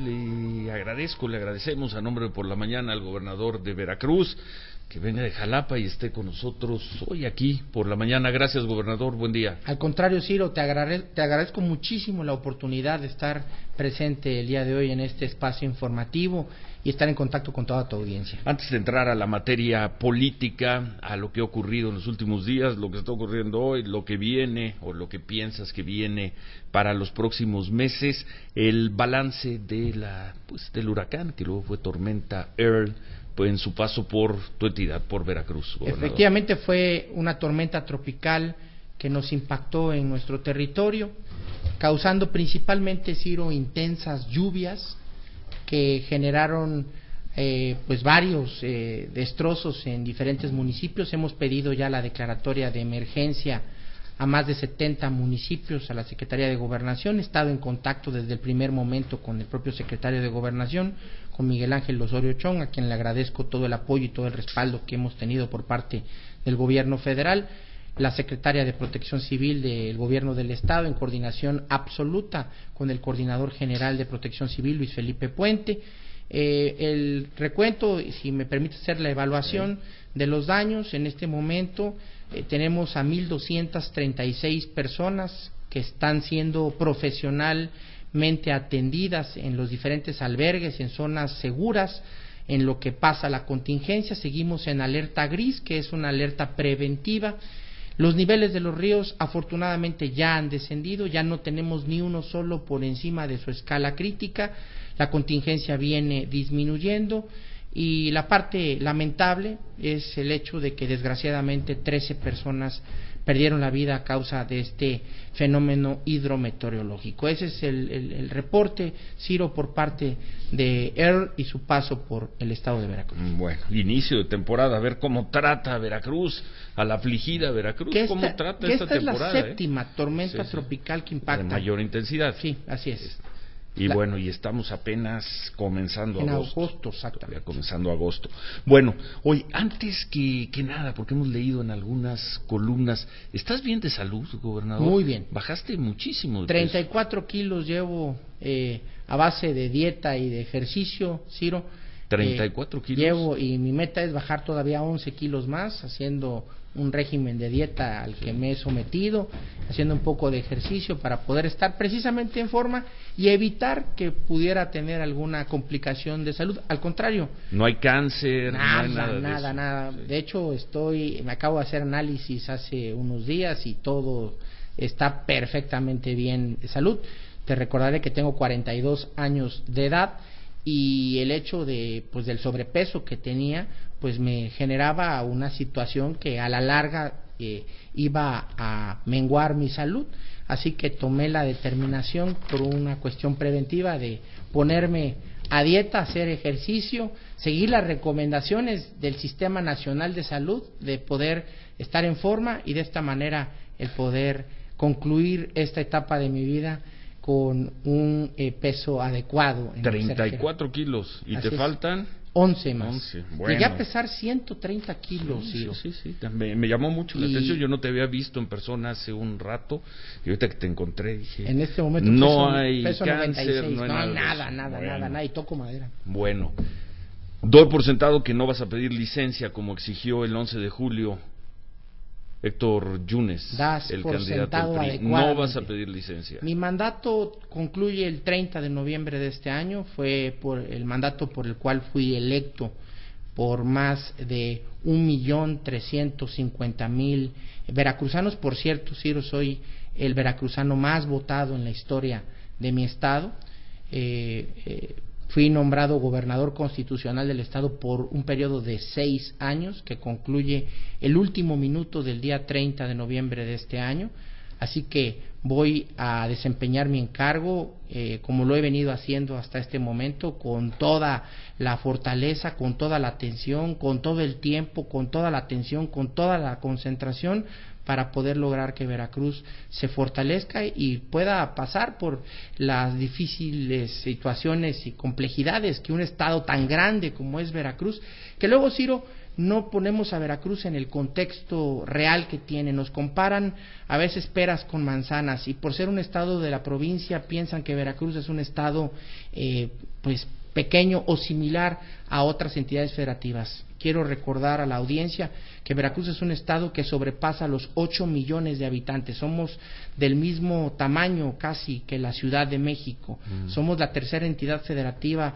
le agradecemos a nombre de Por la Mañana al gobernador de Veracruz, que venga de Jalapa y esté con nosotros hoy aquí por la mañana. Gracias, gobernador, buen día. Al contrario, Ciro, te agradezco muchísimo la oportunidad de estar presente el día de hoy en este espacio informativo y estar en contacto con toda tu audiencia. Antes de entrar a la materia política, a lo que ha ocurrido en los últimos días, lo que está ocurriendo hoy, lo que viene o lo que piensas que viene para los próximos meses, el balance de del huracán, que luego fue tormenta Earl, pues en su paso por tu entidad, por Veracruz, gobernador. Efectivamente fue una tormenta tropical que nos impactó en nuestro territorio, causando principalmente, Ciro, intensas lluvias que generaron varios destrozos en diferentes municipios. Hemos pedido ya la declaratoria de emergencia a más de 70 municipios, a la Secretaría de Gobernación. He estado en contacto desde el primer momento con el propio secretario de Gobernación, con Miguel Ángel Osorio Chong, a quien le agradezco todo el apoyo y todo el respaldo que hemos tenido por parte del gobierno federal, la secretaria de Protección Civil del gobierno del estado, en coordinación absoluta con el coordinador general de Protección Civil, Luis Felipe Puente. El recuento, si me permite hacer la evaluación de los daños, en este momento tenemos a 1,236 personas que están siendo profesionalmente atendidas en los diferentes albergues, en zonas seguras. En lo que pasa la contingencia, seguimos en alerta gris, que es una alerta preventiva. Los niveles de los ríos afortunadamente ya han descendido, ya no tenemos ni uno solo por encima de su escala crítica, la contingencia viene disminuyendo y la parte lamentable es el hecho de que desgraciadamente 13 personas perdieron la vida a causa de este fenómeno hidrometeorológico. Ese es el reporte, Ciro, por parte de Earl y su paso por el estado de Veracruz. Bueno, inicio de temporada, a ver cómo trata Veracruz, a la afligida Veracruz, cómo trata esta temporada. Es la séptima tormenta tropical que impacta. De mayor intensidad. Sí, así es. Y bueno, y estamos apenas comenzando agosto, exactamente. Comenzando agosto. Bueno, hoy, antes que nada, porque hemos leído en algunas columnas, ¿estás bien de salud, gobernador? Muy bien. Bajaste muchísimo de 34 peso. kilos llevo a base de dieta y de ejercicio, Ciro. 34 kilos. Llevo, y mi meta es bajar todavía 11 kilos más, haciendo un régimen de dieta al que me he sometido, haciendo un poco de ejercicio para poder estar precisamente en forma y evitar que pudiera tener alguna complicación de salud. Al contrario, no hay cáncer, nada. Sí. De hecho, me acabo de hacer análisis hace unos días y todo está perfectamente bien de salud. Te recordaré que tengo 42 años de edad y el hecho de del sobrepeso que tenía pues me generaba una situación que a la larga iba a menguar mi salud, así que tomé la determinación por una cuestión preventiva de ponerme a dieta, hacer ejercicio, seguir las recomendaciones del Sistema Nacional de Salud, de poder estar en forma y de esta manera el poder concluir esta etapa de mi vida con un peso adecuado. 34 kilos. ¿Y así te faltan? 11 más. 11. Bueno. Llegué a pesar 130 kilos. Sí. Me llamó mucho la atención. Yo no te había visto en persona hace un rato. Y ahorita que te encontré dije... En este momento no hay peso cáncer, 96. no hay nada. Y toco madera. Bueno. Doy por sentado que no vas a pedir licencia como exigió el 11 de julio Héctor Yunes, el candidato del PRI. No vas a pedir licencia. Mi mandato concluye el 30 de noviembre de este año. Fue por el mandato por el cual fui electo por más de 1,350,000 veracruzanos. Por cierto, Ciro, soy el veracruzano más votado en la historia de mi estado. Fui nombrado gobernador constitucional del estado por un periodo de 6 años que concluye el último minuto del día 30 de noviembre de este año. Así que voy a desempeñar mi encargo como lo he venido haciendo hasta este momento, con toda la fortaleza, con toda la atención, con todo el tiempo, con toda la atención, con toda la concentración, para poder lograr que Veracruz se fortalezca y pueda pasar por las difíciles situaciones y complejidades que un estado tan grande como es Veracruz, que luego, Ciro, no ponemos a Veracruz en el contexto real que tiene. Nos comparan a veces peras con manzanas, y por ser un estado de la provincia piensan que Veracruz es un estado pues pequeño o similar a otras entidades federativas. Quiero recordar a la audiencia que Veracruz es un estado que sobrepasa los 8 millones de habitantes. Somos del mismo tamaño casi que la Ciudad de México. Somos la tercera entidad federativa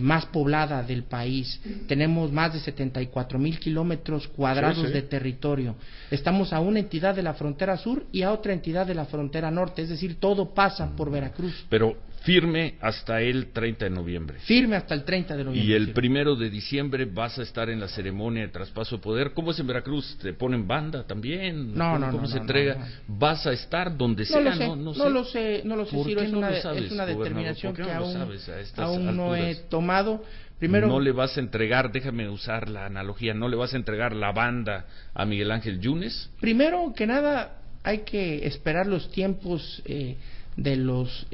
más poblada del país. Tenemos más de 74,000 kilómetros cuadrados de territorio. Estamos a una entidad de la frontera sur y a otra entidad de la frontera norte, es decir, todo pasa por Veracruz. Pero firme hasta el 30 de noviembre. Firme hasta el 30 de noviembre. Y el 1 de diciembre vas a estar en la ceremonia de traspaso de poder. ¿Cómo es en Veracruz? ¿Te ponen banda también? ¿Cómo se entrega? No. ¿Vas a estar donde sea? No lo sé, Ciro, es una determinación que aún no he tomado. Primero, no le vas a entregar, déjame usar la analogía, no le vas a entregar la banda a Miguel Ángel Yunes. Primero que nada, hay que esperar los tiempos de los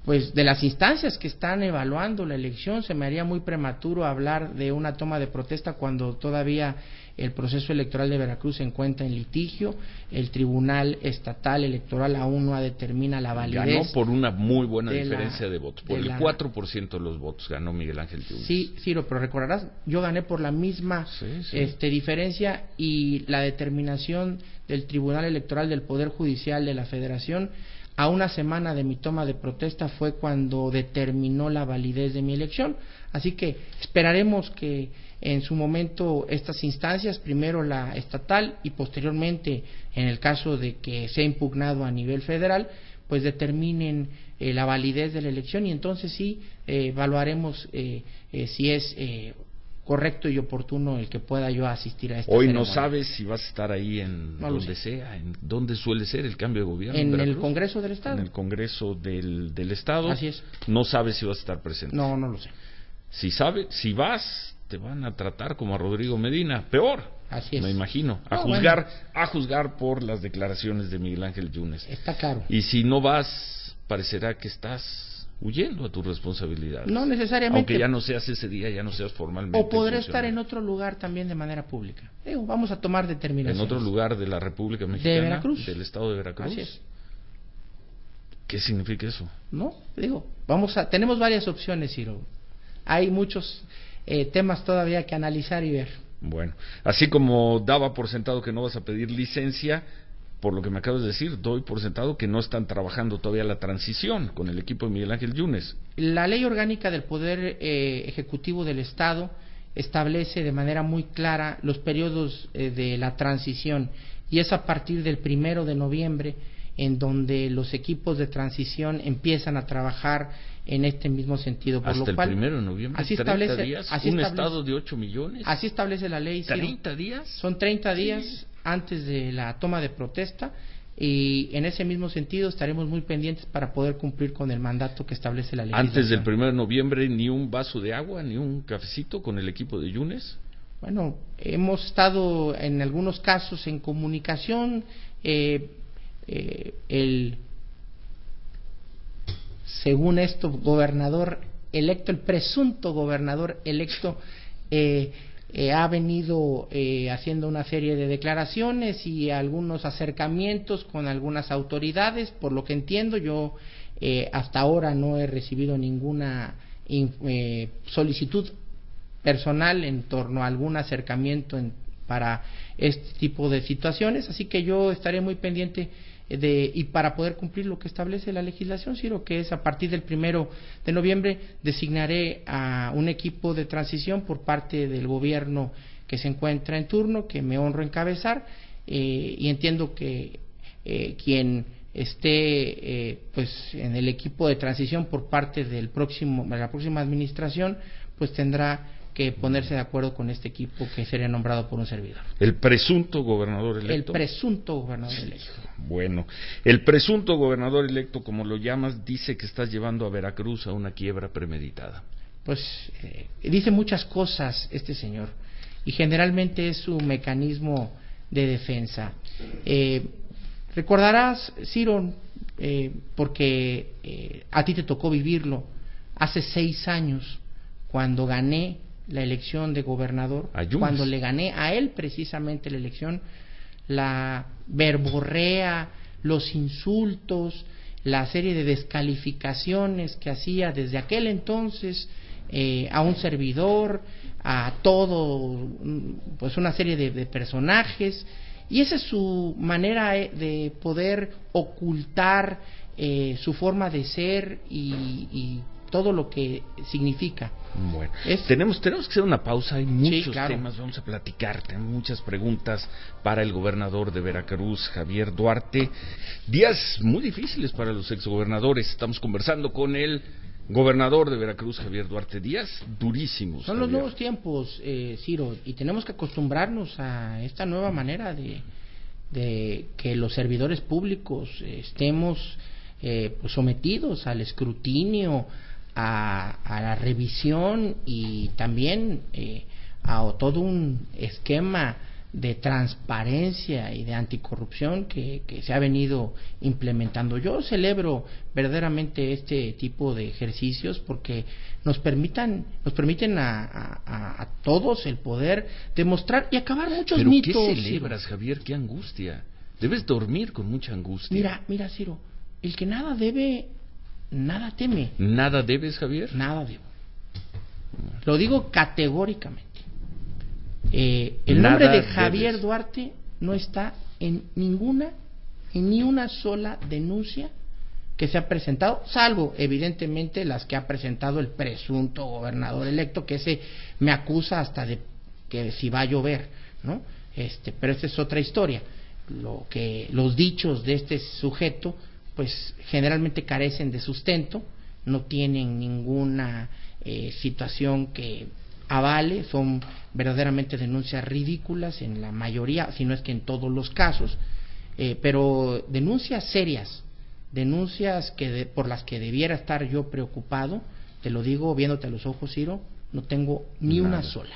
pues de las instancias que están evaluando la elección. Se me haría muy prematuro hablar de una toma de protesta cuando todavía el proceso electoral de Veracruz se encuentra en litigio. El Tribunal Estatal Electoral aún no determina la validez. Ganó por una muy buena diferencia de votos, por el 4% de los votos ganó Miguel Ángel Yunes. Sí, Ciro, pero recordarás, yo gané por la misma diferencia, y la determinación del Tribunal Electoral del Poder Judicial de la Federación a una semana de mi toma de protesta fue cuando determinó la validez de mi elección. Así que esperaremos que en su momento estas instancias, primero la estatal y posteriormente, en el caso de que sea impugnado a nivel federal, pues determinen la validez de la elección, y entonces sí evaluaremos si es correcto y oportuno el que pueda yo asistir a esta Hoy ceremonia. No sabes si vas a estar ahí en donde sea, en donde suele ser el cambio de gobierno. En el Congreso del Estado. En el Congreso del Estado. Así es. No sabes si vas a estar presente. No lo sé. Si vas, te van a tratar como a Rodrigo Medina, peor. Así es. Me imagino, a juzgar por las declaraciones de Miguel Ángel Yunes. Está claro. Y si no vas, parecerá que estás huyendo a tus responsabilidades. No necesariamente. Aunque ya no seas ese día, ya no seas formalmente. O podré estar en otro lugar también de manera pública. Vamos a tomar determinaciones. En otro lugar de la República Mexicana. De Veracruz. Del estado de Veracruz. Así es. ¿Qué significa eso? Tenemos varias opciones, Ciro. Hay muchos temas todavía que analizar y ver. Bueno, así como daba por sentado que no vas a pedir licencia, por lo que me acabas de decir, doy por sentado que no están trabajando todavía la transición con el equipo de Miguel Ángel Yunes. La Ley Orgánica del Poder Ejecutivo del Estado establece de manera muy clara los periodos de la transición, y es a partir del 1 de noviembre en donde los equipos de transición empiezan a trabajar en este mismo sentido. Por Hasta lo cual, el 1 de noviembre, así 30 establece, días, así un establece, estado de 8 millones. Así establece la ley. ¿30 días? Son 30 días antes de la toma de protesta, y en ese mismo sentido estaremos muy pendientes para poder cumplir con el mandato que establece la ley. Antes del 1 de noviembre, ni un vaso de agua, ni un cafecito con el equipo de Yunes. Bueno, hemos estado en algunos casos en comunicación. Según esto, gobernador electo, el presunto gobernador electo, ha venido haciendo una serie de declaraciones y algunos acercamientos con algunas autoridades. Por lo que entiendo, yo hasta ahora no he recibido ninguna solicitud personal en torno a algún acercamiento para este tipo de situaciones, así que yo estaré muy pendiente y para poder cumplir lo que establece la legislación, Ciro, que es a partir del 1 de noviembre designaré a un equipo de transición por parte del gobierno que se encuentra en turno, que me honro encabezar, y entiendo que quien esté pues en el equipo de transición por parte de la próxima administración, pues tendrá que ponerse de acuerdo con este equipo que sería nombrado por un servidor. ¿El presunto gobernador electo? El presunto gobernador electo. Bueno, el presunto gobernador electo, como lo llamas, dice que estás llevando a Veracruz a una quiebra premeditada. Pues dice muchas cosas este señor, y generalmente es su mecanismo de defensa. Recordarás, Ciro, porque a ti te tocó vivirlo, hace 6 años, cuando gané la elección de gobernador, cuando le gané a él precisamente la elección, la verborrea, los insultos, la serie de descalificaciones que hacía desde aquel entonces a un servidor, a todo, pues una serie de personajes, y esa es su manera de poder ocultar su forma de ser y todo lo que significa. Bueno, tenemos que hacer una pausa, hay muchos claro. temas, vamos a platicar, tenemos muchas preguntas para el gobernador de Veracruz, Javier Duarte. Días muy difíciles para los exgobernadores, estamos conversando con el gobernador de Veracruz, Javier Duarte. Días durísimos. Son los nuevos tiempos, Ciro, y tenemos que acostumbrarnos a esta nueva manera de que los servidores públicos estemos pues sometidos al escrutinio, a la revisión y también a todo un esquema de transparencia y de anticorrupción que se ha venido implementando. Yo celebro verdaderamente este tipo de ejercicios porque nos permiten a todos el poder demostrar y acabar muchos ¿Pero mitos. qué celebras, Ciro? Javier? Qué angustia. Debes dormir con mucha angustia. Mira, Ciro, el que nada debe, nada teme. ¿Nada debes, Javier? Nada debo. Lo digo categóricamente. El nombre de Javier Duarte no está en ni una sola denuncia que se ha presentado, salvo evidentemente las que ha presentado el presunto gobernador electo, que ese me acusa hasta de que si va a llover, ¿no? Pero esta es otra historia. Los dichos de este sujeto pues generalmente carecen de sustento, no tienen ninguna situación que avale, son verdaderamente denuncias ridículas en la mayoría, si no es que en todos los casos, pero denuncias serias, denuncias por las que debiera estar yo preocupado, te lo digo viéndote a los ojos, Ciro, no tengo ni una sola.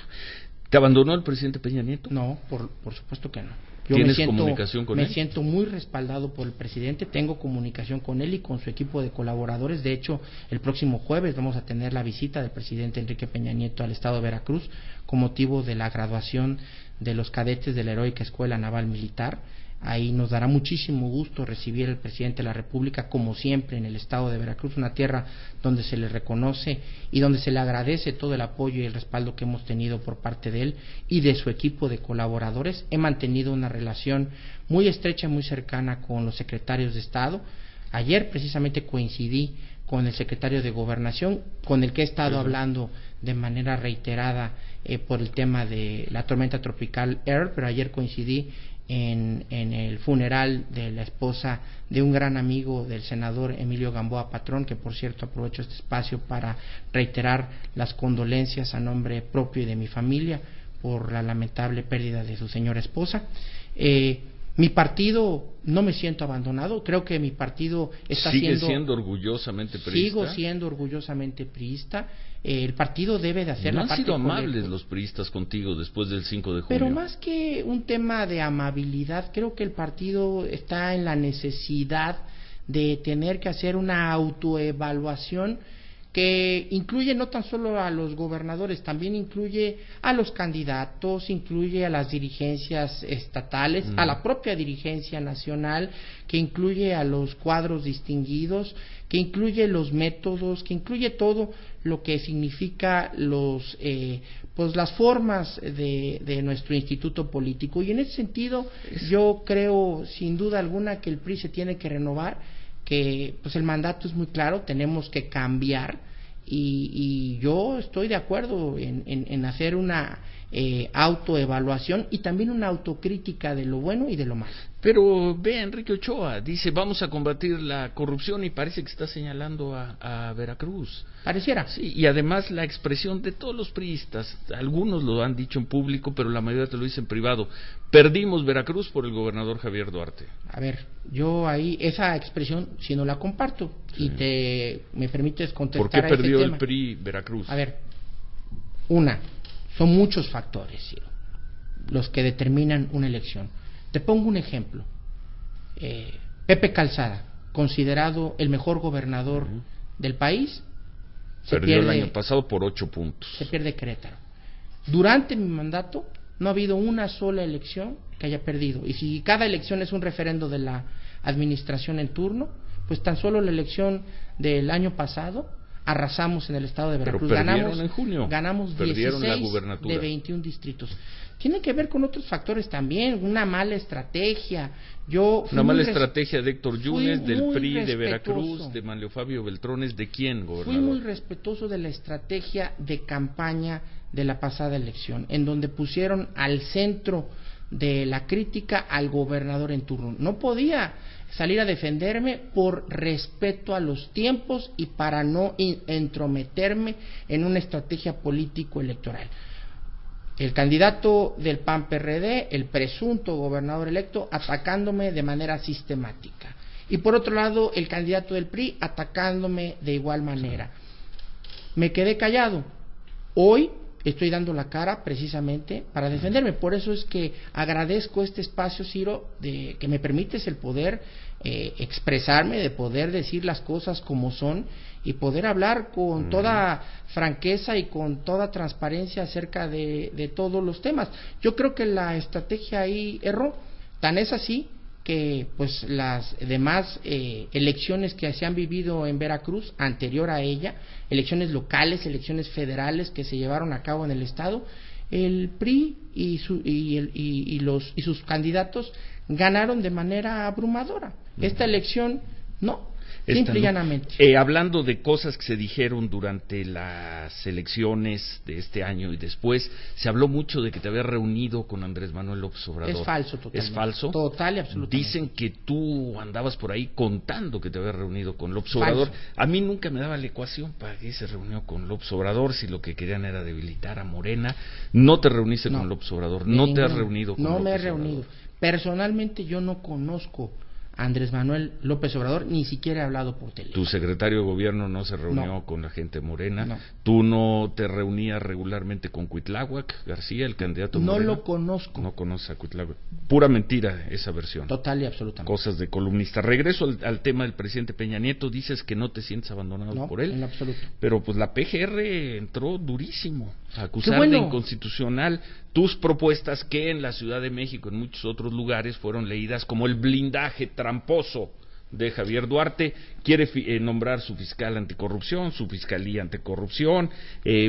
¿Te abandonó el presidente Peña Nieto? No, por supuesto que no. Yo ¿Tienes comunicación con él? Me siento muy respaldado por el presidente, tengo comunicación con él y con su equipo de colaboradores. De hecho, el próximo jueves vamos a tener la visita del presidente Enrique Peña Nieto al estado de Veracruz con motivo de la graduación de los cadetes de la Heroica Escuela Naval Militar. Ahí nos dará muchísimo gusto recibir al presidente de la República, como siempre, en el estado de Veracruz, una tierra donde se le reconoce y donde se le agradece todo el apoyo y el respaldo que hemos tenido por parte de él y de su equipo de colaboradores. He mantenido una relación muy estrecha, muy cercana con los secretarios de Estado. Ayer precisamente coincidí con el secretario de Gobernación, con el que he estado hablando de manera reiterada por el tema de la tormenta tropical Earl, pero ayer coincidí en el funeral de la esposa de un gran amigo del senador Emilio Gamboa Patrón, que por cierto aprovecho este espacio para reiterar las condolencias a nombre propio y de mi familia por la lamentable pérdida de su señora esposa. Mi partido, no me siento abandonado, creo que mi partido está siendo orgullosamente priista. Sigo siendo orgullosamente priista. El partido debe de hacer la parte. No han sido amables los priistas contigo después del 5 de junio. Pero más que un tema de amabilidad, creo que el partido está en la necesidad de tener que hacer una autoevaluación que incluye no tan solo a los gobernadores, también incluye a los candidatos, incluye a las dirigencias estatales, a la propia dirigencia nacional, que incluye a los cuadros distinguidos, que incluye los métodos, que incluye todo lo que significa pues las formas de nuestro instituto político. Y en ese sentido yo creo sin duda alguna que el PRI se tiene que renovar, que pues el mandato es muy claro, tenemos que cambiar y yo estoy de acuerdo en hacer una autoevaluación y también una autocrítica de lo bueno y de lo malo. Pero ve, Enrique Ochoa dice vamos a combatir la corrupción y parece que está señalando a Veracruz. Pareciera. Sí, y además la expresión de todos los priistas, algunos lo han dicho en público, pero la mayoría te lo dicen en privado. Perdimos Veracruz por el gobernador Javier Duarte. A ver, yo ahí esa expresión si no la comparto y me permites contestar ¿por qué a ese perdió tema? el PRI Veracruz? A ver, son muchos factores, Ciro, los que determinan una elección. Te pongo un ejemplo. Pepe Calzada, considerado el mejor gobernador del país, perdió el año pasado por 8 puntos. Se pierde Querétaro. Durante mi mandato no ha habido una sola elección que haya perdido. Y si cada elección es un referendo de la administración en turno, pues tan solo la elección del año pasado arrasamos en el estado de Veracruz. Pero perdieron en junio. Ganamos Perdieron 16 la gubernatura. de 21 distritos. Tiene que ver con otros factores también, una mala estrategia. Una mala estrategia de Héctor Yunes, del PRI, de respetuoso. Veracruz, de Manlio Fabio Beltrones, ¿de quién, gobernador? Fui muy respetuoso de la estrategia de campaña de la pasada elección, en donde pusieron al centro de la crítica al gobernador en turno. No podía salir a defenderme por respeto a los tiempos y para no entrometerme en una estrategia político-electoral. El candidato del PAN-PRD, el presunto gobernador electo, atacándome de manera sistemática. Y por otro lado, el candidato del PRI atacándome de igual manera. Me quedé callado. Hoy estoy dando la cara precisamente para defenderme. Por eso es que agradezco este espacio, Ciro, de que me permites el poder expresarme, de poder decir las cosas como son y poder hablar con toda franqueza y con toda transparencia acerca de todos los temas. Yo creo que la estrategia ahí erró. Tan es así que pues las demás elecciones que se han vivido en Veracruz anterior a ella, elecciones locales, elecciones federales que se llevaron a cabo en el estado, el PRI y sus candidatos ganaron de manera abrumadora. Esta elección no. Simple y llanamente. Hablando de cosas que se dijeron durante las elecciones de este año y después, se habló mucho de que te habías reunido con Andrés Manuel López Obrador. Es falso, totalmente. ¿Es falso? Total y absolutamente. Dicen que tú andabas por ahí contando que te habías reunido con López Obrador. A mí nunca me daba la ecuación para qué se reunió con López Obrador, si lo que querían era debilitar a Morena. No te reuniste con López Obrador, no te has reunido con López Obrador. No me he reunido. Personalmente yo no conozco Andrés Manuel López Obrador, ni siquiera he hablado por teléfono. ¿Tu secretario de gobierno no se reunió con la gente morena? No. ¿Tú no te reunías regularmente con Cuitláhuac García, el candidato moreno? No lo conozco. No conoces a Cuitláhuac. Pura mentira esa versión. Total y absolutamente. Cosas de columnista. Regreso al tema del presidente Peña Nieto. Dices que no te sientes abandonado por él. En absoluto. Pero pues la PGR entró durísimo a acusar de inconstitucional tus propuestas que en la Ciudad de México, en muchos otros lugares, fueron leídas como el blindaje tramposo de Javier Duarte. Quiere nombrar su fiscal anticorrupción, su fiscalía anticorrupción,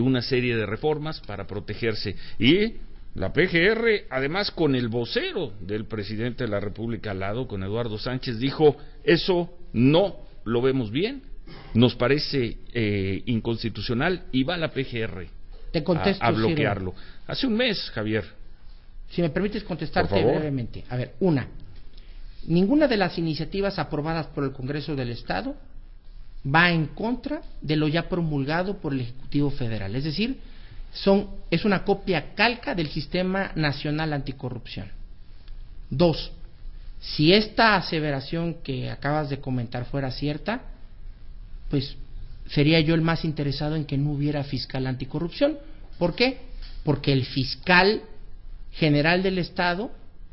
una serie de reformas para protegerse. Y la PGR, además con el vocero del presidente de la República al lado, con Eduardo Sánchez, dijo: eso no lo vemos bien, nos parece inconstitucional, y va la PGR Te contesto, a bloquearlo. Ciro. Hace un mes, Javier. Si me permites contestarte brevemente. A ver, ninguna de las iniciativas aprobadas por el Congreso del Estado va en contra de lo ya promulgado por el Ejecutivo Federal. Es decir, es una copia calca del Sistema Nacional Anticorrupción. 2. Si esta aseveración que acabas de comentar fuera cierta, pues sería yo el más interesado en que no hubiera fiscal anticorrupción. ¿Por qué? Porque el fiscal general del Estado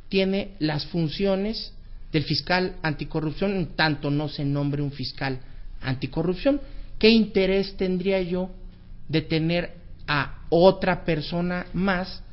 tiene las funciones del fiscal anticorrupción, en tanto no se nombre un fiscal anticorrupción. ¿Qué interés tendría yo de tener a otra persona más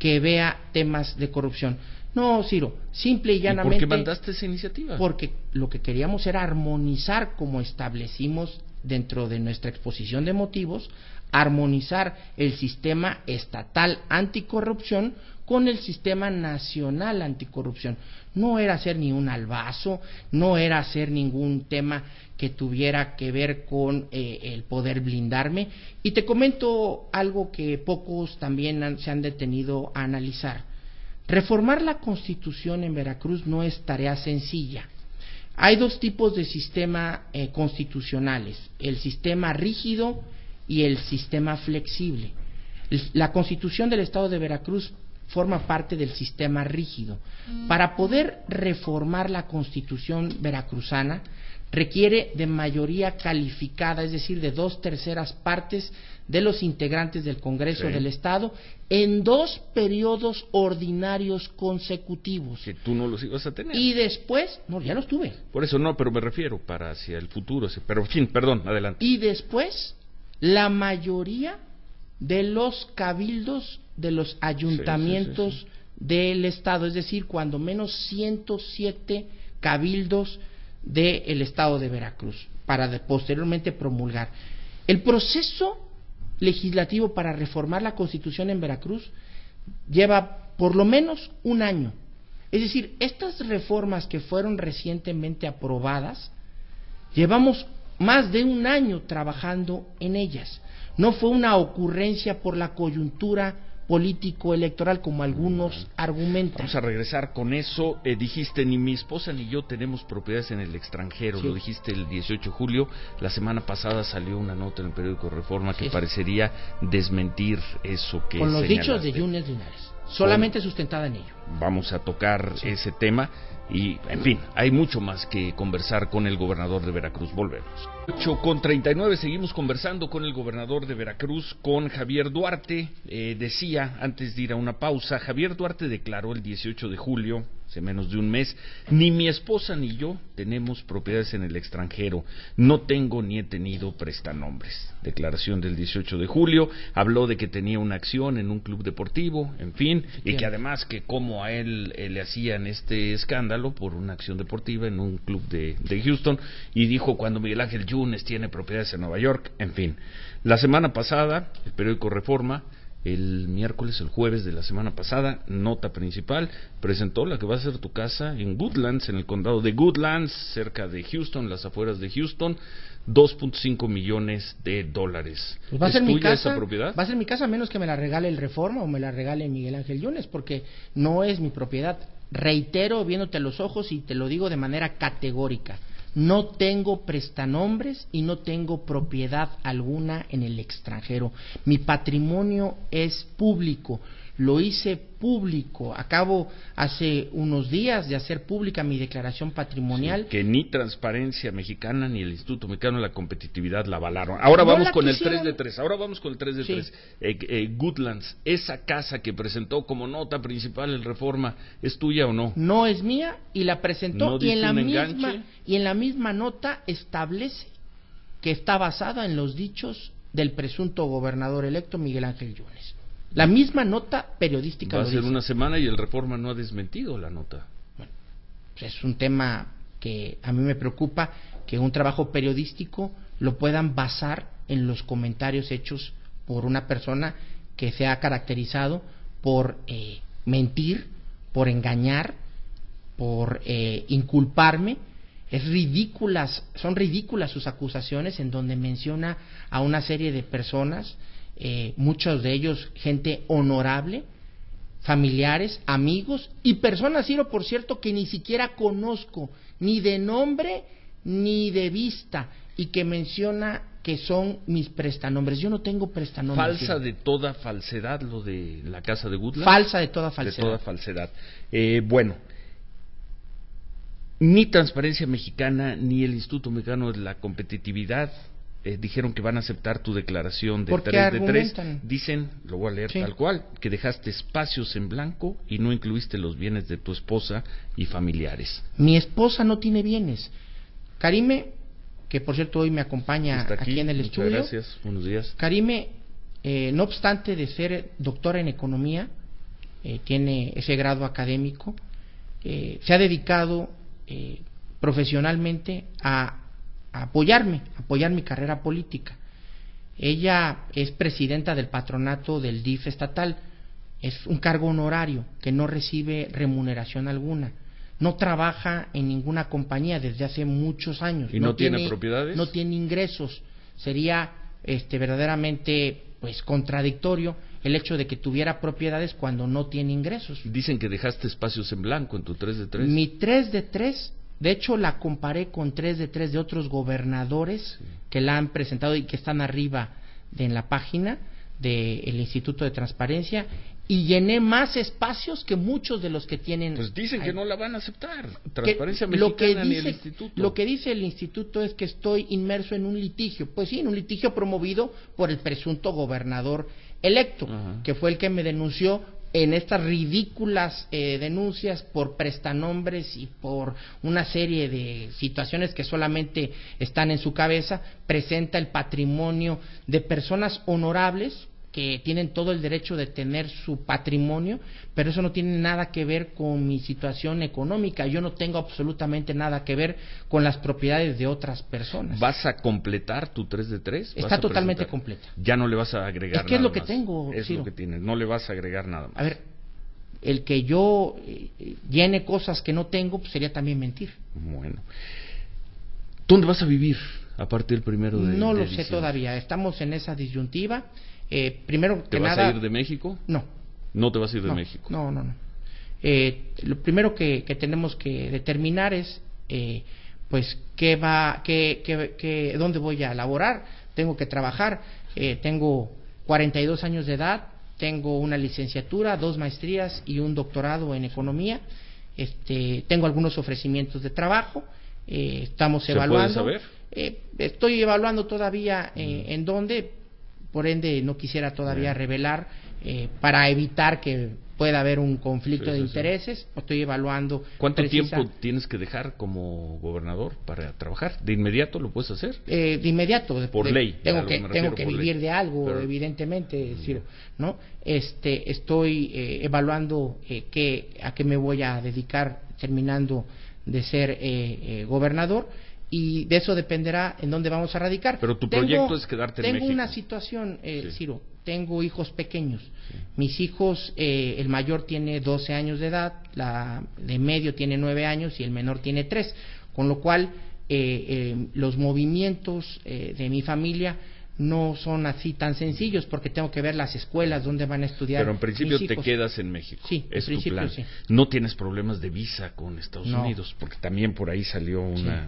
que vea temas de corrupción? No, Ciro, simple y llanamente. ¿Y por qué mandaste esa iniciativa? Porque lo que queríamos era armonizar, como establecimos dentro de nuestra exposición de motivos, armonizar el sistema estatal anticorrupción con el sistema nacional anticorrupción. No era hacer ni un albazo, no era hacer ningún tema que tuviera que ver con el poder blindarme. Y te comento algo que pocos también se han detenido a analizar. Reformar la Constitución en Veracruz no es tarea sencilla. Hay dos tipos de sistema constitucionales: el sistema rígido y el sistema flexible. La Constitución del Estado de Veracruz forma parte del sistema rígido. Para poder reformar la Constitución veracruzana requiere de mayoría calificada, es decir, de 2/3 partes de los integrantes del Congreso del Estado en 2 periodos ordinarios consecutivos. Que tú no los ibas a tener. Y después, no, ya los tuve. Por eso no, pero me refiero para hacia el futuro. Pero en fin, perdón, adelante. Y después, la mayoría de los cabildos de los ayuntamientos del estado, es decir, cuando menos 107 cabildos del estado de Veracruz, para posteriormente promulgar. El proceso legislativo para reformar la Constitución en Veracruz lleva por lo menos un año. Es decir, estas reformas que fueron recientemente aprobadas, llevamos más de un año trabajando en ellas. No fue una ocurrencia por la coyuntura político-electoral como algunos argumentan. Vamos a regresar con eso. Dijiste, ni mi esposa ni yo tenemos propiedades en el extranjero. Sí. Lo dijiste el 18 de julio. La semana pasada salió una nota en el periódico Reforma que parecería desmentir eso que con los señalaste. Dichos de Yunes Linares, solamente sustentada en ello. Vamos a tocar ese tema y, en fin, hay mucho más que conversar con el gobernador de Veracruz. Volvemos. 8:39, seguimos conversando con el gobernador de Veracruz, con Javier Duarte. Decía, antes de ir a una pausa, Javier Duarte declaró el 18 de julio, hace menos de un mes, ni mi esposa ni yo tenemos propiedades en el extranjero, no tengo ni he tenido prestanombres. Declaración del 18 de julio, habló de que tenía una acción en un club deportivo, en fin, y que además que como a él le hacían este escándalo por una acción deportiva en un club de Houston, y dijo cuando Miguel Ángel Yunes tiene propiedades en Nueva York, en fin. La semana pasada, el periódico Reforma, el jueves de la semana pasada, nota principal, presentó la que va a ser tu casa en Woodlands, en el condado de Woodlands, cerca de Houston, las afueras de Houston, $2.5 millones. Pues va a ser mi casa, esa propiedad. Va a ser mi casa a menos que me la regale el Reforma o me la regale Miguel Ángel Yunes, porque no es mi propiedad. Reitero, viéndote a los ojos, y te lo digo de manera categórica: no tengo prestanombres y no tengo propiedad alguna en el extranjero. Mi patrimonio es público, lo hice público. Acabo hace unos días de hacer pública mi declaración patrimonial. Sí, que ni Transparencia Mexicana ni el Instituto Mexicano de la Competitividad la avalaron. Ahora vamos con el 3 de 3. Ahora vamos con el 3 de 3. Woodlands, esa casa que presentó como nota principal el Reforma, ¿es tuya o no? No es mía, y la presentó, y en la misma nota establece que está basada en los dichos del presunto gobernador electo Miguel Ángel Yunes. La misma nota periodística. Va a ser una semana y el Reforma no ha desmentido la nota. Bueno, pues es un tema que a mí me preocupa, que un trabajo periodístico lo puedan basar en los comentarios hechos por una persona que se ha caracterizado por mentir, por engañar, por inculparme. Son ridículas sus acusaciones, en donde menciona a una serie de personas, muchos de ellos gente honorable, familiares, amigos y personas, Ciro, por cierto, que ni siquiera conozco, ni de nombre ni de vista, y que menciona que son mis prestanombres. Yo no tengo prestanombres. Falsa de toda falsedad lo de la casa de Woodlands. Falsa de toda falsedad. De toda falsedad. Bueno, ni Transparencia Mexicana ni el Instituto Mexicano de la Competitividad dijeron que van a aceptar tu declaración de 3 de 3. Dicen, lo voy a leer tal cual, que dejaste espacios en blanco y no incluiste los bienes de tu esposa y familiares. Mi esposa no tiene bienes. Karime, que por cierto hoy me acompaña aquí en el estudio. Gracias, buenos días. Karime, no obstante de ser doctora en economía, tiene ese grado académico, se ha dedicado profesionalmente a apoyar mi carrera política. Ella es presidenta del patronato del DIF estatal, es un cargo honorario que no recibe remuneración alguna, no trabaja en ninguna compañía desde hace muchos años. ¿Y no tiene propiedades? No tiene ingresos. Sería verdaderamente contradictorio el hecho de que tuviera propiedades cuando no tiene ingresos. Dicen que dejaste espacios en blanco en tu 3 de 3. Mi 3 de 3, de hecho la comparé con 3 de 3 de otros gobernadores que la han presentado y que están arriba en la página del Instituto de Transparencia, y llené más espacios que muchos de los que tienen. Pues dicen que no la van a aceptar. Transparencia Mexicana ni el instituto. Lo que dice el instituto es que estoy inmerso en un litigio. Pues sí, en un litigio promovido por el presunto gobernador electo, que fue el que me denunció en estas ridículas denuncias por prestanombres y por una serie de situaciones que solamente están en su cabeza. Presenta el patrimonio de personas honorables, que tienen todo el derecho de tener su patrimonio, pero eso no tiene nada que ver con mi situación económica. Yo no tengo absolutamente nada que ver con las propiedades de otras personas. ¿Vas a completar tu 3 de 3? Está totalmente completa. Ya no le vas a agregar nada. Es que es lo que más. tengo, Es Ciro. lo que tienes, no le vas a agregar nada más. A ver, el que yo llene cosas que no tengo, pues sería también mentir. Bueno. ¿Dónde vas a vivir a partir del 1 de No lo diciembre? sé todavía, estamos en esa disyuntiva. Primero ¿Te que vas nada, a ir de México? No. No te vas a ir de No, México. No. Lo primero que tenemos que determinar es, pues, dónde voy a laborar. Tengo que trabajar. Tengo 42 años de edad. Tengo una licenciatura, 2 maestrías y un doctorado en economía. Tengo algunos ofrecimientos de trabajo. Estamos evaluando. ¿Se puede saber? Estoy evaluando todavía en dónde. Por ende, no quisiera todavía revelar para evitar que pueda haber un conflicto de intereses. Estoy evaluando. ¿Cuánto tiempo tienes que dejar como gobernador para trabajar? ¿De inmediato lo puedes hacer? De inmediato. Por ley. Tengo que vivir de algo, pero, evidentemente, Ciro, ¿no? Estoy evaluando a qué me voy a dedicar terminando de ser gobernador. Y de eso dependerá en dónde vamos a radicar. Pero tu proyecto es quedarte en México. Tengo una situación, Ciro, tengo hijos pequeños. Mis hijos, el mayor tiene 12 años de edad, la de medio tiene 9 años y el menor tiene 3. Con lo cual, los movimientos de mi familia no son así tan sencillos, porque tengo que ver las escuelas donde van a estudiar. Pero en principio mis te hijos. quedas en México. Sí, es en principio tu plan. sí. No tienes problemas de visa con Estados Unidos, porque también por ahí salió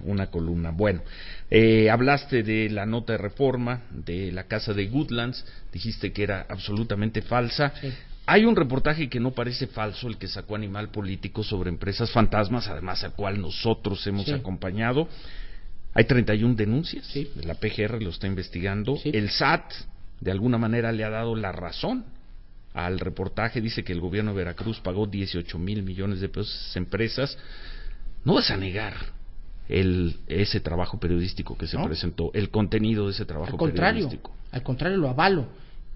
una columna. Bueno, hablaste de la nota de reforma de la casa de Goodlands, dijiste que era absolutamente falsa. Sí. Hay un reportaje que no parece falso, el que sacó Animal Político sobre empresas fantasmas, además al cual nosotros hemos acompañado. Hay 31 denuncias, la PGR lo está investigando, el SAT de alguna manera le ha dado la razón al reportaje, dice que el gobierno de Veracruz pagó 18 mil millones de pesos a esas empresas. No vas a negar ese trabajo periodístico que se presentó, el contenido de ese trabajo periodístico. Al contrario, lo avalo.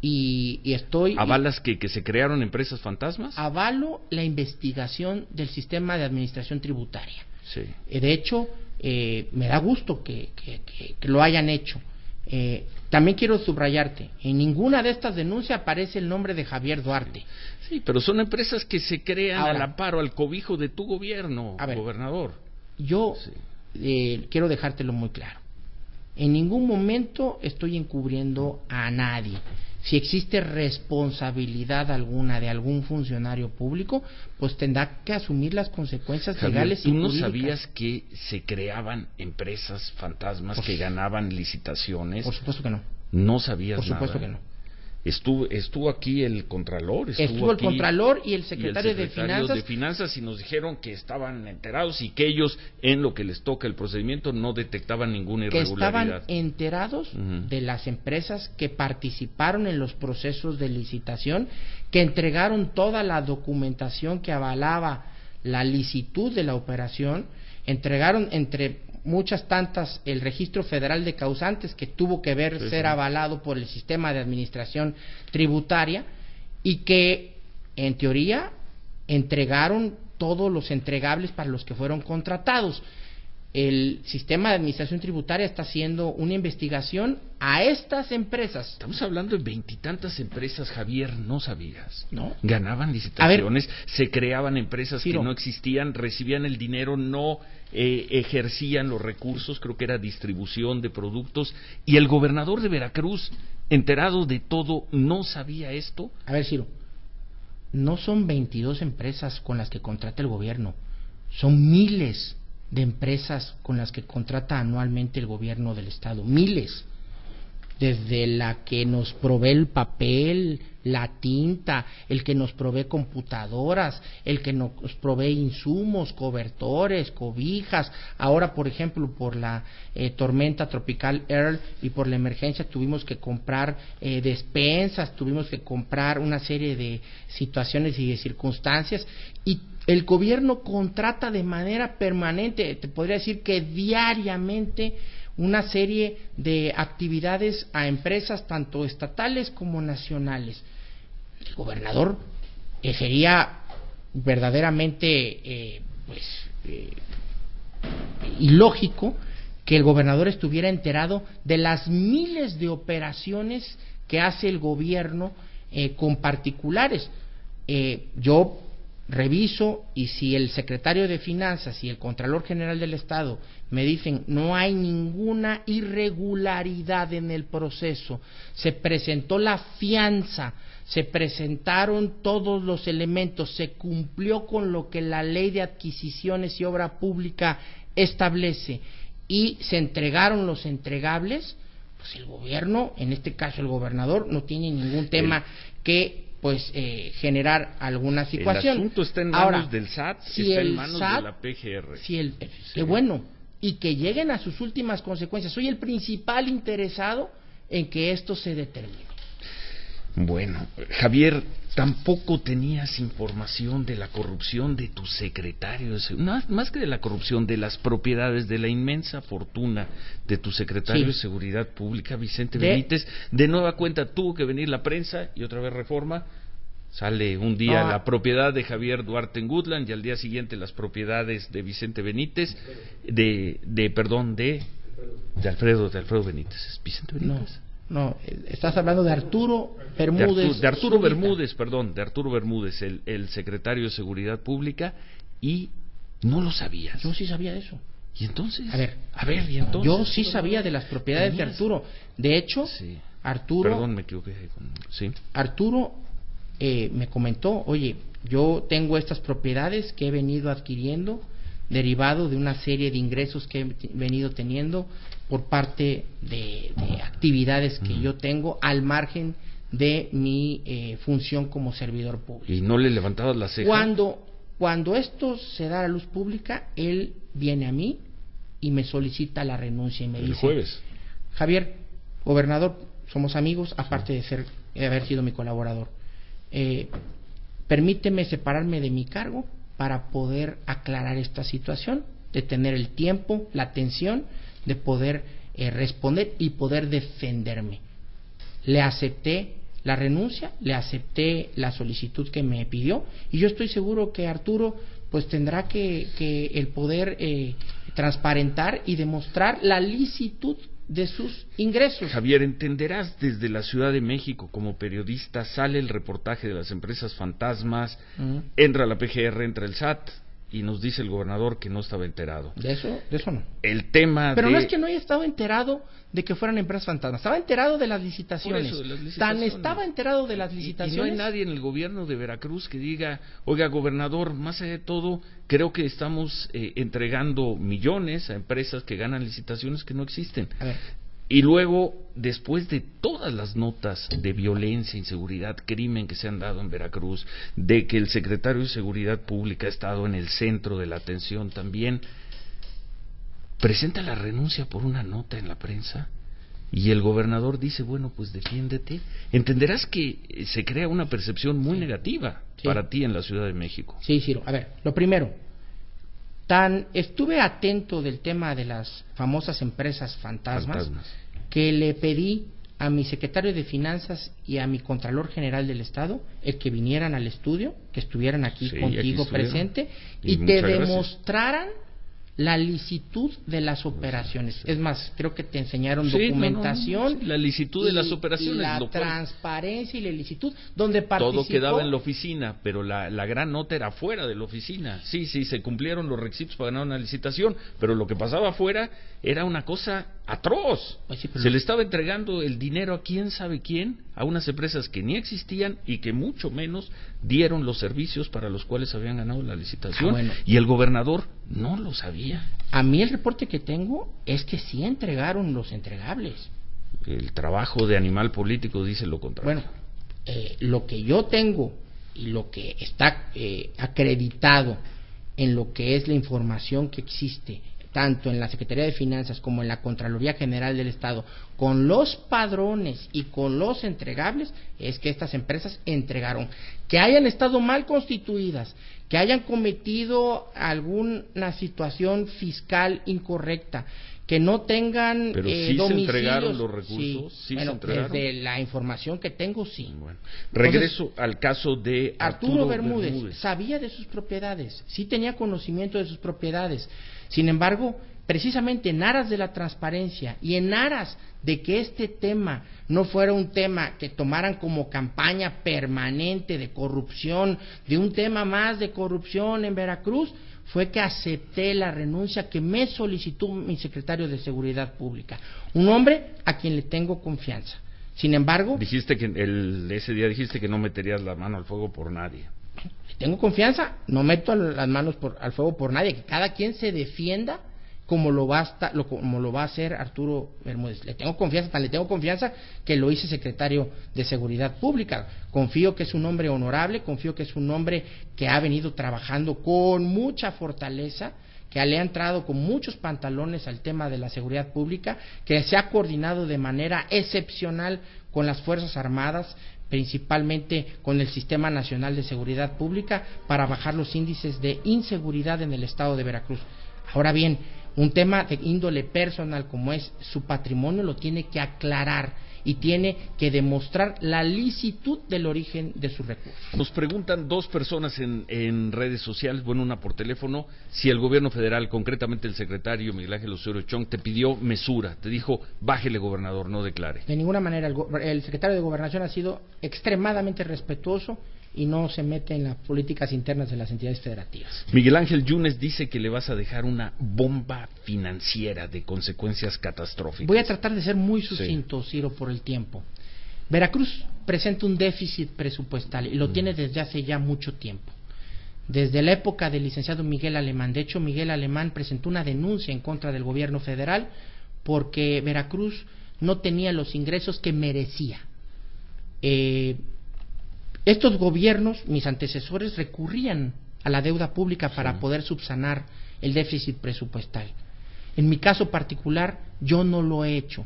Y estoy... ¿Avalas que se crearon empresas fantasmas? Avalo la investigación del sistema de administración tributaria. Sí. De hecho, me da gusto que lo hayan hecho. También quiero subrayarte, en ninguna de estas denuncias aparece el nombre de Javier Duarte. Sí, pero son empresas que se crean Ahora, al amparo, al cobijo de tu gobierno, gobernador. Yo quiero dejártelo muy claro. En ningún momento estoy encubriendo a nadie. Si existe responsabilidad alguna de algún funcionario público, pues tendrá que asumir las consecuencias legales y jurídicas. ¿Tú no sabías que se creaban empresas fantasmas que ganaban licitaciones? Por supuesto que no. ¿No sabías nada? Por supuesto que no. Estuvo aquí el Contralor. Estuvo el Contralor y el secretario de Finanzas y nos dijeron que estaban enterados y que ellos, en lo que les toca el procedimiento, no detectaban ninguna irregularidad. Que estaban enterados de las empresas que participaron en los procesos de licitación, que entregaron toda la documentación que avalaba la licitud de la operación, entregaron entre muchas tantas el registro federal de causantes que tuvo que ser avalado por el sistema de administración tributaria y que en teoría entregaron todos los entregables para los que fueron contratados. El sistema de administración tributaria está haciendo una investigación a estas empresas. Estamos hablando de 20 y tantas empresas, Javier, no sabías. No. Ganaban licitaciones, se creaban empresas que no existían, recibían el dinero, no ejercían los recursos, creo que era distribución de productos, y el gobernador de Veracruz, enterado de todo, ¿no sabía esto? A ver, Ciro, no son 22 empresas con las que contrata el gobierno, son miles de empresas con las que contrata anualmente el gobierno del estado, miles, desde la que nos provee el papel, la tinta, el que nos provee computadoras, el que nos provee insumos, cobertores, cobijas. Ahora, por ejemplo, por la tormenta tropical Earl y por la emergencia tuvimos que comprar despensas, tuvimos que comprar una serie de situaciones y de circunstancias, y el gobierno contrata de manera permanente, te podría decir que diariamente, una serie de actividades a empresas tanto estatales como nacionales. El gobernador sería verdaderamente ilógico que el gobernador estuviera enterado de las miles de operaciones que hace el gobierno con particulares. Yo reviso, y si el secretario de Finanzas y el Contralor General del Estado me dicen no hay ninguna irregularidad en el proceso, se presentó la fianza, se presentaron todos los elementos, se cumplió con lo que la Ley de Adquisiciones y Obra Pública establece y se entregaron los entregables, pues el gobierno, en este caso el gobernador, no tiene ningún tema que generar alguna situación. El asunto está en manos del SAT, si está el en manos SAT, de la PGR. Qué bueno, y que lleguen a sus últimas consecuencias. Soy el principal interesado en que esto se determine. Bueno, Javier, tampoco tenías información de la corrupción de tu secretario, más que de la corrupción, de las propiedades, de la inmensa fortuna de tu secretario de Seguridad Pública, Vicente Benítez. De nueva cuenta tuvo que venir la prensa y otra vez Reforma. Sale un día la propiedad de Javier Duarte en Goodland y al día siguiente las propiedades de Vicente Benítez, de Alfredo Benítez. ¿Es Vicente Benítez? No, estás hablando de Arturo Bermúdez. De Arturo Bermúdez, el secretario de Seguridad Pública, y no lo sabías. Yo sí sabía de eso. ¿Y entonces? A ver, ¿y entonces? Yo sí sabía de las propiedades de Arturo. De hecho, sí. Arturo... Perdón, me equivoqué. Sí. Arturo me comentó, oye, yo tengo estas propiedades que he venido adquiriendo derivado de una serie de ingresos que he venido teniendo por parte de actividades que yo tengo al margen de mi función como servidor público. ¿Y no le levantabas la ceja? Cuando esto se da a la luz pública, él viene a mí y me solicita la renuncia y me dice... El jueves. Javier, gobernador, somos amigos, aparte de haber sido mi colaborador. Permíteme separarme de mi cargo para poder aclarar esta situación, de tener el tiempo, la atención, de poder responder y poder defenderme. Le acepté la renuncia, le acepté la solicitud que me pidió, y yo estoy seguro que Arturo pues tendrá que el poder transparentar y demostrar la licitud de sus ingresos. Javier, entenderás, desde la Ciudad de México, como periodista, sale el reportaje de las empresas fantasmas, entra la PGR, entra el SAT, y nos dice el gobernador que no estaba enterado. De eso no. El tema Pero no es que no haya estado enterado de que fueran empresas fantasmas, estaba enterado de las licitaciones. Por eso, de las licitaciones. Tan estaba enterado de las licitaciones. Y no hay nadie en el gobierno de Veracruz que diga, oiga, gobernador, más allá de todo, creo que estamos entregando millones a empresas que ganan licitaciones que no existen. A ver. Y luego, después de todas las notas de violencia, inseguridad, crimen que se han dado en Veracruz, de que el secretario de Seguridad Pública ha estado en el centro de la atención también, presenta la renuncia por una nota en la prensa y el gobernador dice, bueno, pues defiéndete. Entenderás que se crea una percepción muy negativa para ti en la Ciudad de México. Sí, Ciro. A ver, lo primero, estuve atento del tema de las famosas empresas fantasmas. Que le pedí a mi secretario de Finanzas y a mi Contralor General del Estado el que vinieran al estudio, que estuvieran aquí contigo presente y te demostraran la licitud de las operaciones. Es más, creo que te enseñaron documentación. La licitud de las operaciones. La transparencia y la licitud, donde participó. Todo quedaba en la oficina, pero la gran nota era fuera de la oficina. Sí, se cumplieron los requisitos para ganar una licitación, pero lo que pasaba afuera era una cosa atroz. Pues sí, se le estaba entregando el dinero a quién sabe quién, a unas empresas que ni existían y que mucho menos dieron los servicios para los cuales habían ganado la licitación. Y el gobernador no lo sabía. A mí el reporte que tengo es que sí entregaron los entregables. El trabajo de Animal Político dice lo contrario. Bueno, lo que yo tengo y lo que está acreditado en lo que es la información que existe tanto en la Secretaría de Finanzas como en la Contraloría General del Estado, con los padrones y con los entregables, es que estas empresas entregaron. Que hayan estado mal constituidas, que hayan cometido alguna situación fiscal incorrecta, que no tengan pero sí domicilios. se entregaron los recursos, sí bueno, se entregaron. Desde la información que tengo, sí. Bueno, regreso al caso de Arturo Bermúdez sabía de sus propiedades, sí tenía conocimiento de sus propiedades. Sin embargo, precisamente en aras de la transparencia y en aras de que este tema no fuera un tema que tomaran como campaña permanente de corrupción, de un tema más de corrupción en Veracruz, fue que acepté la renuncia que me solicitó mi secretario de Seguridad Pública, un hombre a quien le tengo confianza. Sin embargo, dijiste que ese día dijiste que no meterías la mano al fuego por nadie. Le tengo confianza, no meto las manos al fuego por nadie, que cada quien se defienda como lo va a hacer Arturo Bermúdez. Le tengo confianza que lo hice secretario de Seguridad Pública. Confío que es un hombre honorable, confío que es un hombre que ha venido trabajando con mucha fortaleza, que le ha entrado con muchos pantalones al tema de la seguridad pública, que se ha coordinado de manera excepcional con las Fuerzas Armadas, principalmente con el Sistema Nacional de Seguridad Pública, para bajar los índices de inseguridad en el estado de Veracruz. Ahora bien, un tema de índole personal como es su patrimonio lo tiene que aclarar y tiene que demostrar la licitud del origen de sus recursos. Nos preguntan dos personas en redes sociales, bueno, una por teléfono, si el gobierno federal, concretamente el secretario Miguel Ángel Osorio Chong, te pidió mesura, te dijo, bájele gobernador, no declare. De ninguna manera, el secretario de Gobernación ha sido extremadamente respetuoso y no se mete en las políticas internas de las entidades federativas. Miguel Ángel Yunes dice que le vas a dejar una bomba financiera de consecuencias catastróficas. Voy a tratar de ser muy sucinto, sí, Ciro, por el tiempo. Veracruz presenta un déficit presupuestal y lo tiene desde hace ya mucho tiempo. Desde la época del licenciado Miguel Alemán. De hecho, Miguel Alemán presentó una denuncia en contra del gobierno federal porque Veracruz no tenía los ingresos que merecía. Estos gobiernos, mis antecesores, recurrían a la deuda pública para poder subsanar el déficit presupuestal. En mi caso particular, yo no lo he hecho.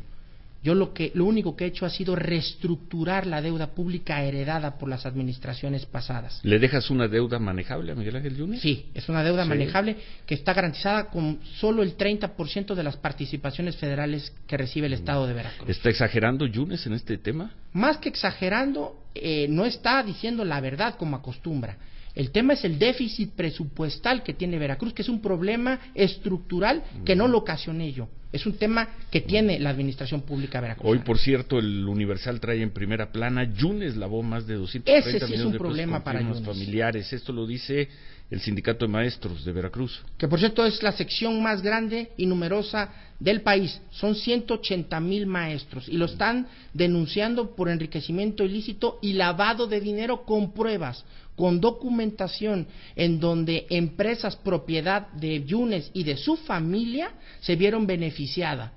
Yo lo único que he hecho ha sido reestructurar la deuda pública heredada por las administraciones pasadas. ¿Le dejas una deuda manejable a Miguel Ángel Yunes? Sí, es una deuda manejable que está garantizada con solo el 30% de las participaciones federales que recibe el Estado de Veracruz. ¿Está exagerando Yunes en este tema? Más que exagerando, no está diciendo la verdad como acostumbra. El tema es el déficit presupuestal que tiene Veracruz, que es un problema estructural que no lo ocasioné yo. Es un tema que tiene la administración pública veracruzana. Hoy, por cierto, el Universal trae en primera plana, Yunes lavó más de 230 Ese sí millones es un de problema pesos con para firmas Yunes. familiares. Esto lo dice el Sindicato de Maestros de Veracruz. Que por cierto es la sección más grande y numerosa del país. Son 180,000 maestros y lo están denunciando por enriquecimiento ilícito y lavado de dinero con pruebas, con documentación, en donde empresas propiedad de Yunes y de su familia se vieron beneficiadas.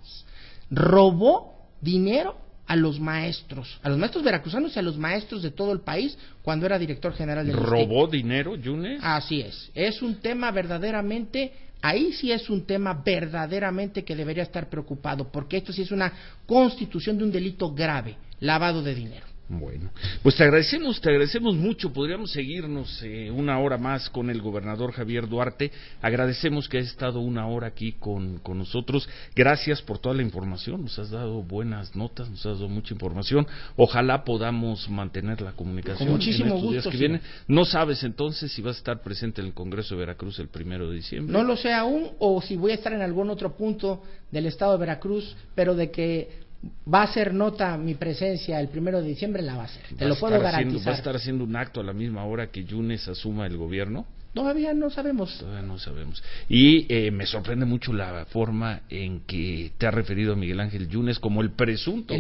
Robó dinero a los maestros veracruzanos y a los maestros de todo el país cuando era director general del ISTEC. ¿Robó dinero, Yunes? Así es un tema verdaderamente, ahí sí es un tema verdaderamente que debería estar preocupado, porque esto sí es una constitución de un delito grave, lavado de dinero. Bueno, pues te agradecemos mucho. Podríamos seguirnos una hora más con el gobernador Javier Duarte. Agradecemos que has estado una hora aquí con nosotros. Gracias por toda la información. Nos has dado buenas notas, nos has dado mucha información. Ojalá podamos mantener la comunicación con muchísimo en estos gusto, días que vienen. No sabes entonces si vas a estar presente en el Congreso de Veracruz el 1 de diciembre. No lo sé aún, o si voy a estar en algún otro punto del estado de Veracruz, pero de que va a ser nota mi presencia el 1 de diciembre, la va a hacer. Te lo puedo garantizar. ¿Va a estar haciendo un acto a la misma hora que Yunes asuma el gobierno? Todavía no sabemos. Todavía no sabemos. Y me sorprende mucho la forma en que te ha referido a Miguel Ángel Yunes como el presunto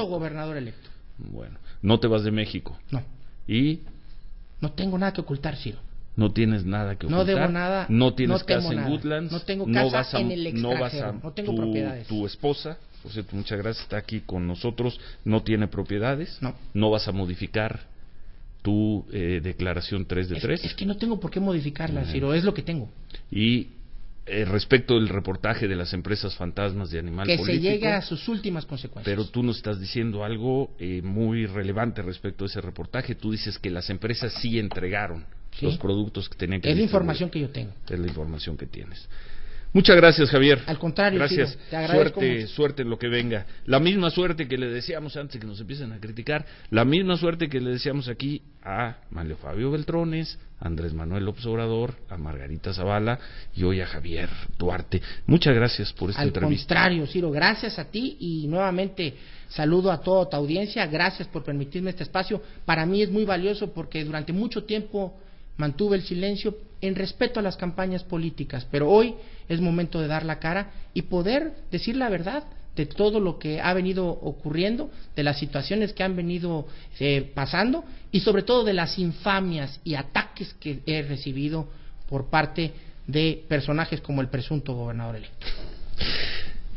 gobernador electo. Bueno, no te vas de México. No. ¿Y? No tengo nada que ocultar, Ciro. No tienes nada que ocultar. No debo nada. No tienes no casa nada. en Woodlands. No tengo casa en el extranjero. No tengo propiedades. Tu esposa, por cierto, muchas gracias, está aquí con nosotros, no tiene propiedades. No vas a modificar tu declaración 3 de 3. Es que no tengo por qué modificarla, Ciro, es lo que tengo. Y respecto del reportaje de las empresas fantasmas de Animal Político, se llegue a sus últimas consecuencias. Pero tú nos estás diciendo algo muy relevante respecto a ese reportaje. Tú dices que las empresas sí entregaron los productos que tenían que distribuir. Es la información que yo tengo. Es la información que tienes. Muchas gracias, Javier. Al contrario, gracias. Ciro, te agradezco suerte, mucho. suerte en lo que venga. La misma suerte que le deseamos antes de que nos empiecen a criticar, la misma suerte que le deseamos aquí a Manlio Fabio Beltrones, a Andrés Manuel López Obrador, a Margarita Zavala y hoy a Javier Duarte. Muchas gracias por esta entrevista. Al contrario, Ciro, gracias a ti y nuevamente saludo a toda tu audiencia. Gracias por permitirme este espacio. Para mí es muy valioso porque durante mucho tiempo mantuve el silencio en respeto a las campañas políticas, pero hoy es momento de dar la cara y poder decir la verdad de todo lo que ha venido ocurriendo, de las situaciones que han venido pasando y sobre todo de las infamias y ataques que he recibido por parte de personajes como el presunto gobernador electo.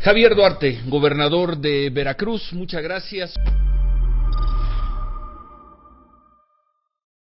Javier Duarte, gobernador de Veracruz, muchas gracias.